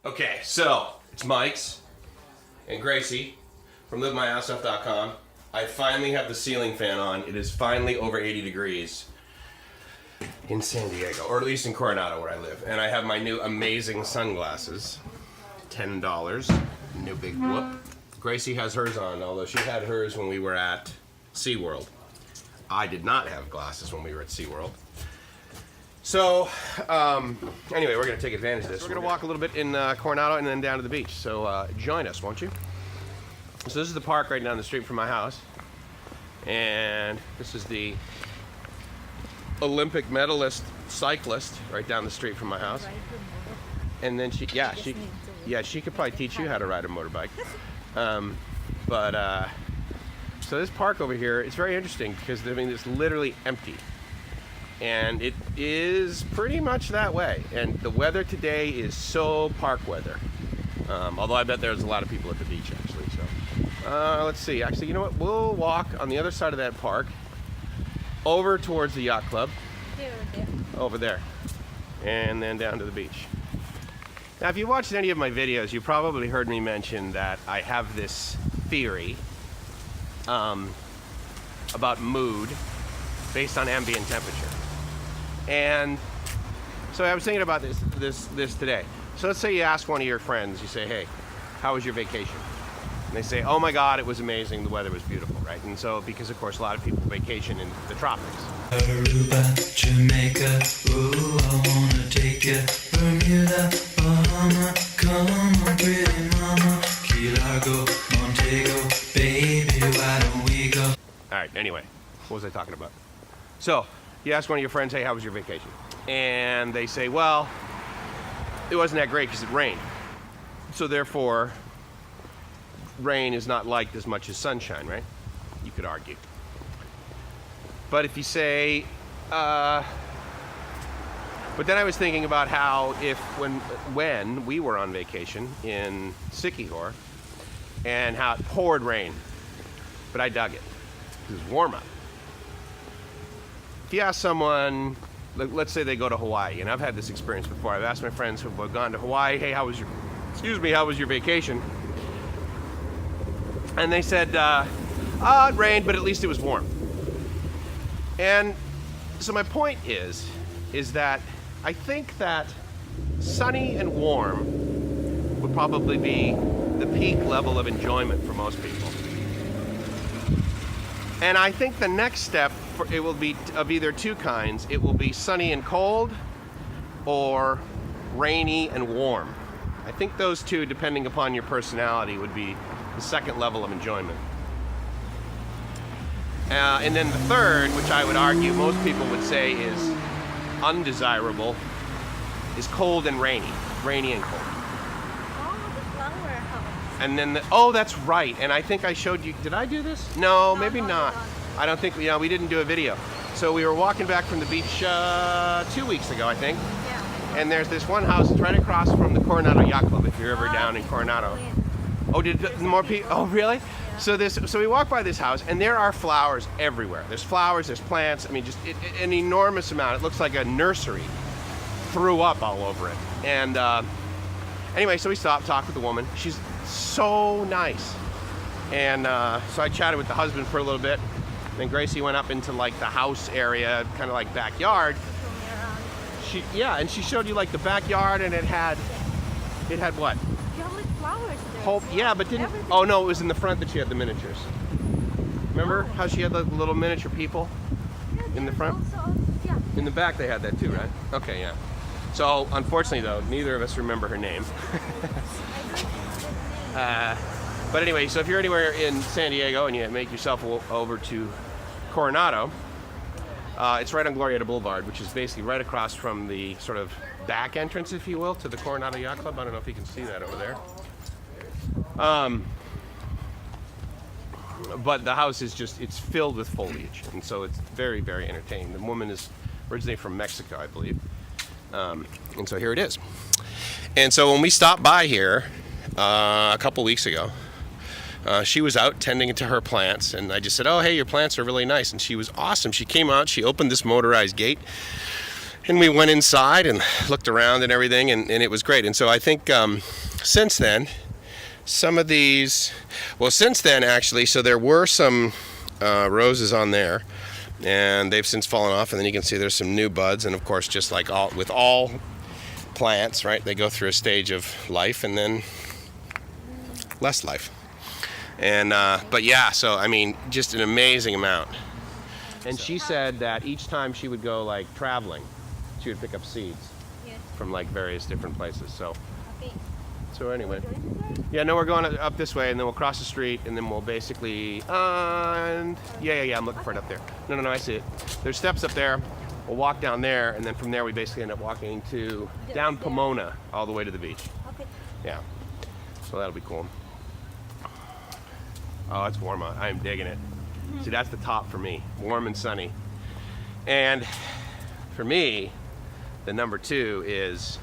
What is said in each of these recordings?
Okay, so it's Mike's and Gracie from LiveMyAssOff.com. I finally have the ceiling fan on. It is finally over 80 degrees in San Diego, or at least in Coronado where I live. And I have my new amazing sunglasses, $10, no big whoop. Gracie has hers on, although she had hers when we were at SeaWorld. I did not have glasses when we were at SeaWorld. So, anyway, we're going to take advantage of this. We're going to walk a little bit in Coronado and then down to the beach. So, join us, won't you? So this is the park right down the street from my house. And this is the Olympic medalist cyclist right down the street from my house. And then she could probably teach you how to ride a motorbike. So this park over here, it's very interesting because, I mean, it's literally empty. And it is pretty much that way. And the weather today is so park weather. Although I bet there's a lot of people at the beach, actually. So let's see. Actually, you know what? We'll walk on the other side of that park over towards the yacht club. There. Over there. And then down to the beach. Now, if you watched any of my videos, you probably heard me mention that I have this theory about mood based on ambient temperature. And so I was thinking about this today. So let's say you ask one of your friends, you say, hey, how was your vacation? And they say, oh my God, it was amazing, the weather was beautiful, right? And so, because of course a lot of people vacation in the tropics. Aruba, Jamaica, ooh, I wanna take you. Bermuda, Bahama, come on, pretty mama. Key Largo, Montego, baby, why don't we go? All right, anyway, what was I talking about? So, you ask one of your friends, hey, how was your vacation? And they say, well, it wasn't that great because it rained. So therefore, rain is not liked as much as sunshine, right? You could argue. But if you say, but then I was thinking about how when we were on vacation in Sikihor and how it poured rain, but I dug it. It was warm up. If you ask someone, let's say they go to Hawaii, and I've had this experience before. I've asked my friends who have gone to Hawaii, hey, how was your vacation? And they said, it rained, but at least it was warm. And so my point is that I think that sunny and warm would probably be the peak level of enjoyment for most people. And I think the next step, it will be of either two kinds. It will be sunny and cold or rainy and warm. I think those two, depending upon your personality, would be the second level of enjoyment. And then the third, which I would argue most people would say is undesirable, is cold and rainy. Rainy and cold. Oh, the flower house. And then, that's right. And I think I showed you, did I do this? No, maybe not. I don't think, we didn't do a video. So we were walking back from the beach 2 weeks ago, I think. Yeah. And there's this one house, it's right across from the Coronado Yacht Club, if you're ever down in Coronado. Oh, did more people? Oh, really? Yeah. So we walk by this house, and there are flowers everywhere. There's flowers, there's plants. I mean, just an enormous amount. It looks like a nursery. Threw up all over it. And anyway, so we stopped, talked with the woman. She's so nice. And so I chatted with the husband for a little bit. Then Gracie went up into like the house area, kind of like backyard. And she showed you like the backyard, and it had what? You have like flowers there. But didn't. Everything. Oh no, it was in the front that she had the miniatures. Remember how she had the little miniature people in the front? Also, yeah. In the back they had that too, right? Okay, yeah. So unfortunately though, neither of us remember her name. But anyway, so if you're anywhere in San Diego and you make yourself over to Coronado, it's right on Glorieta Boulevard, which is basically right across from the sort of back entrance, if you will, to the Coronado Yacht Club. I don't know if you can see that over there. But the house is it's filled with foliage, and so it's very, very entertaining. The woman is originally from Mexico, I believe. And so here it is. And so when we stopped by here a couple weeks ago, she was out tending to her plants, and I just said, oh, hey, your plants are really nice. And she was awesome. She came out, she opened this motorized gate, And we went inside and looked around and everything, and it was great. And so I think since then, some of these, well, since then actually, so there were some roses on there, and they've since fallen off. And then you can see there's some new buds, and of course, just like with all plants, right? They go through a stage of life and then less life. And but yeah, so I mean, just an amazing amount. And she said that each time she would go like traveling, she would pick up seeds Yes. from like various different places. So Okay. anyway, yeah, no, we're going up this way, and then we'll cross the street, and then we'll basically and yeah, I'm looking for it up there. No, I see it. There's steps up there. We'll walk down there, and then from there we basically end up walking to down Pomona all the way to the beach. Okay. Yeah, so that'll be cool. Oh, it's warm out. I'm digging it. See, that's the top for me, warm and sunny. And for me, the number 2 is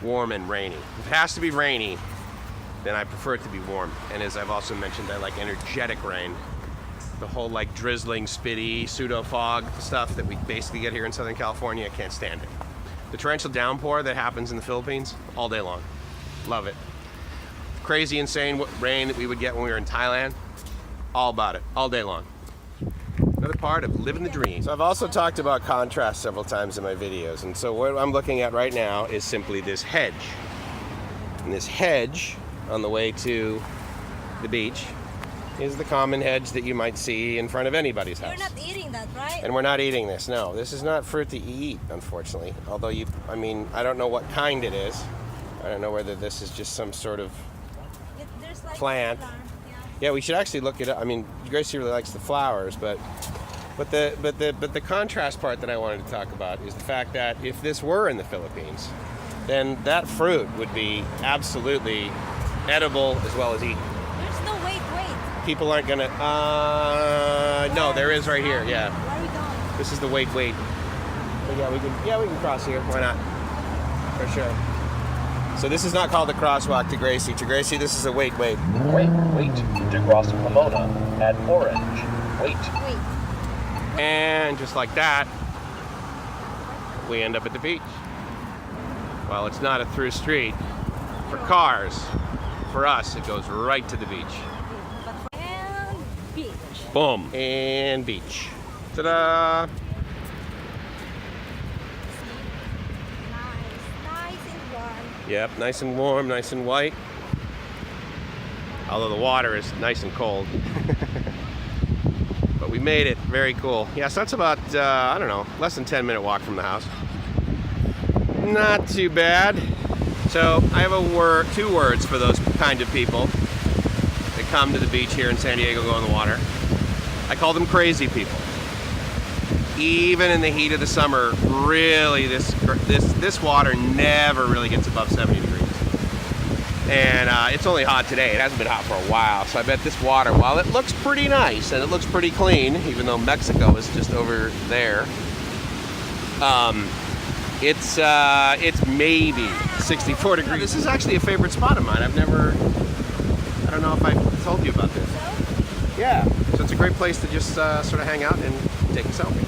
warm and rainy. If it has to be rainy, then I prefer it to be warm. And as I've also mentioned, I like energetic rain. The whole like drizzling, spitty, pseudo fog stuff that we basically get here in Southern California, I can't stand it. The torrential downpour that happens in the Philippines, all day long. Love it. Crazy, insane rain that we would get when we were in Thailand, all about it, all day long. Another part of living the dream. So I've also talked about contrast several times in my videos, and so what I'm looking at right now is simply this hedge. And this hedge on the way to the beach is the common hedge that you might see in front of anybody's house. You're not eating that, right? And we're not eating this, no. This is not fruit that you eat, unfortunately. Although I mean, I don't know what kind it is. I don't know whether this is just some sort of There's like plant. Yeah, we should actually look it up. I mean, Gracie really likes the flowers, but the contrast part that I wanted to talk about is the fact that if this were in the Philippines, then that fruit would be absolutely edible as well as eaten. There's no wait. People aren't gonna. No, there is right here. Yeah, Where are we going? this is the wait. But yeah, we can cross here. Why not? For sure. So this is not called the crosswalk to Gracie. To Gracie, this is a wait. Wait to cross Pomona at Orange. Wait. And just like that, we end up at the beach. Well, it's not a through street for cars. For us, it goes right to the beach. And beach. Boom. And beach. Ta-da! Nice and warm. Yep, nice and warm, nice and white. Although the water is nice and cold. But we made it. Very cool. Yeah, so that's about, I don't know, less than 10-minute walk from the house. Not too bad. So I have two words for those kind of people that come to the beach here in San Diego, go in the water. I call them crazy people. Even in the heat of the summer, really, this water never really gets above 70 degrees. And it's only hot today. It hasn't been hot for a while. So I bet this water, while it looks pretty nice and it looks pretty clean, even though Mexico is just over there, it's maybe 64 degrees. This is actually a favorite spot of mine. I don't know if I told you about this. Yeah. So it's a great place to just sort of hang out and take a selfie.